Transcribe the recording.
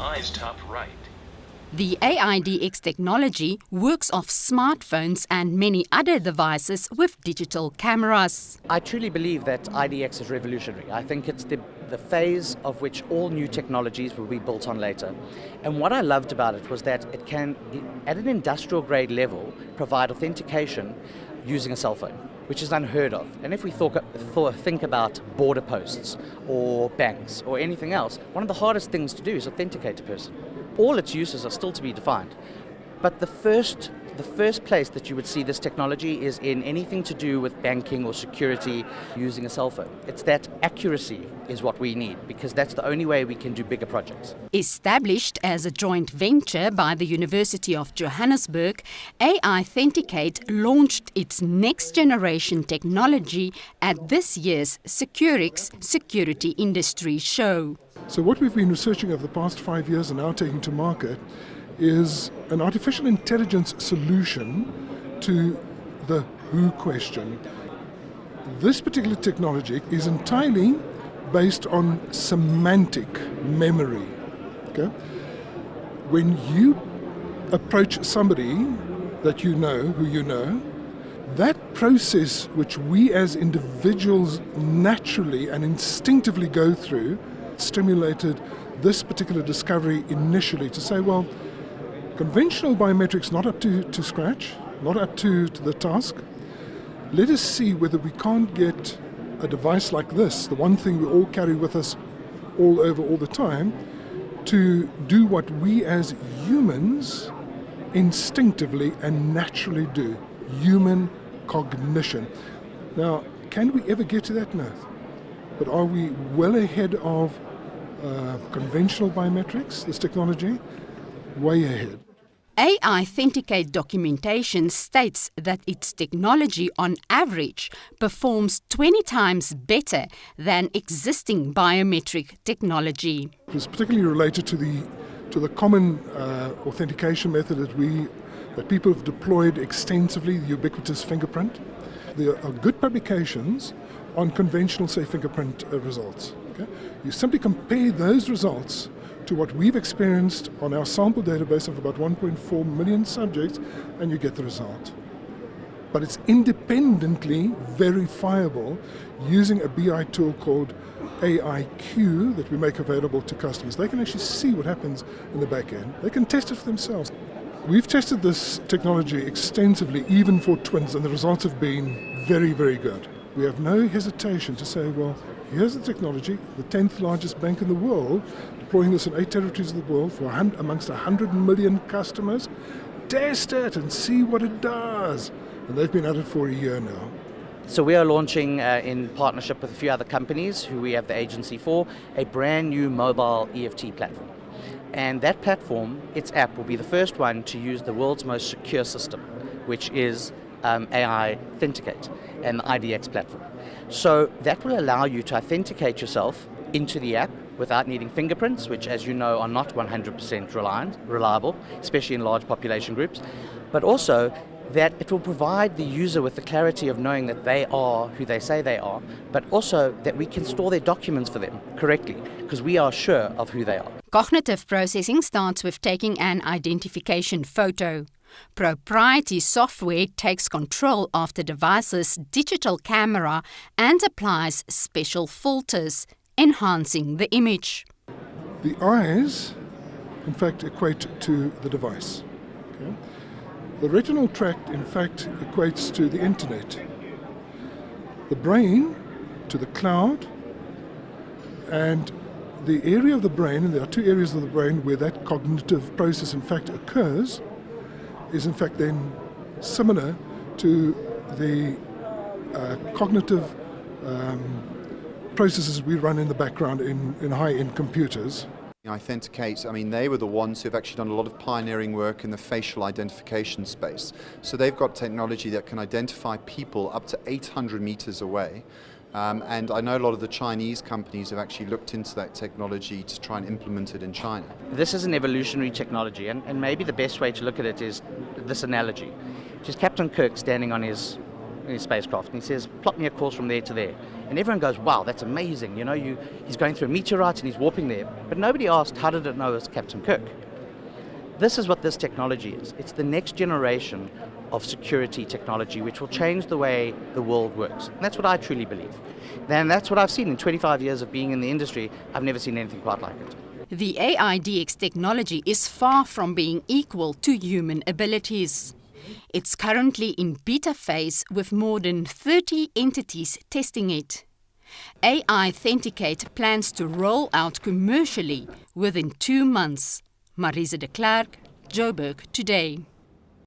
eyes top right. The AIDX technology works off smartphones and many other devices with digital cameras. I truly believe that IDX is revolutionary. I think it's the phase of which all new technologies will be built on later. And what I loved about it was that it can, at an industrial grade level, provide authentication using a cell phone, which is unheard of. And if we think about border posts or banks or anything else, one of the hardest things to do is authenticate a person. All its uses are still to be defined. But the first place that you would see this technology is in anything to do with banking or security using a cell phone. It's that accuracy is what we need, because that's the only way we can do bigger projects. Established as a joint venture by the University of Johannesburg, AIthenticate launched its next generation technology at this year's Securix Security Industry Show. So what we've been researching over the past 5 years and now taking to market is an artificial intelligence solution to the who question. This particular technology is entirely based on semantic memory. Okay? When you approach somebody that you know, who you know, that process which we as individuals naturally and instinctively go through stimulated this particular discovery initially to say, well, conventional biometrics not up to scratch, not up to the task. Let us see whether we can't get a device like this, the one thing we all carry with us all over all the time, to do what we as humans instinctively and naturally do, human cognition. Now, can we ever get to that? No. But are we well ahead of conventional biometrics, this technology? Way ahead. AIthenticate documentation states that its technology on average performs 20 times better than existing biometric technology. It's particularly related to the common authentication method that people have deployed extensively, the ubiquitous fingerprint. There are good publications on conventional, say, fingerprint results. Okay? You simply compare those results to what we've experienced on our sample database of about 1.4 million subjects, and you get the result. But it's independently verifiable using a BI tool called AIQ that we make available to customers. They can actually see what happens in the back end. They can test it for themselves. We've tested this technology extensively, even for twins, and the results have been very, very good. We have no hesitation to say, well, here's the technology, the 10th largest bank in the world, deploying this in 8 territories of the world for amongst 100 million customers. Test it and see what it does. And they've been at it for a year now. So we are launching, in partnership with a few other companies who we have the agency for, a brand new mobile EFT platform. And that platform, its app, will be the first one to use the world's most secure system, which is AIthenticate and the IDX platform. So that will allow you to authenticate yourself into the app without needing fingerprints, which, as you know, are not 100% reliable, especially in large population groups, but also that it will provide the user with the clarity of knowing that they are who they say they are, but also that we can store their documents for them correctly, because we are sure of who they are. Cognitive processing starts with taking an identification photo. Proprietary software takes control of the device's digital camera and applies special filters, enhancing the image. The eyes, in fact, equate to the device. Okay? The retinal tract, in fact, equates to the internet. The brain to the cloud, and the area of the brain, and there are 2 areas of the brain where that cognitive process, in fact, occurs, is in fact then similar to the cognitive processes we run in the background in high-end computers. Authenticate, I mean, they were the ones who've actually done a lot of pioneering work in the facial identification space. So they've got technology that can identify people up to 800 meters away. And I know a lot of the Chinese companies have actually looked into that technology to try and implement it in China. This is an evolutionary technology, and maybe the best way to look at it is this analogy, which is Captain Kirk standing on his in his spacecraft, and he says, plot me a course from there to there. And everyone goes, wow, that's amazing. You know, he's going through a meteorite and he's warping there. But nobody asked, how did it know it's Captain Kirk? This is what this technology is. It's the next generation of security technology which will change the way the world works. And that's what I truly believe. And that's what I've seen in 25 years of being in the industry. I've never seen anything quite like it. The AIDX technology is far from being equal to human abilities. It's currently in beta phase with more than 30 entities testing it. AI Authenticate plans to roll out commercially within 2 months. Marisa de Klerk, Joburg Today.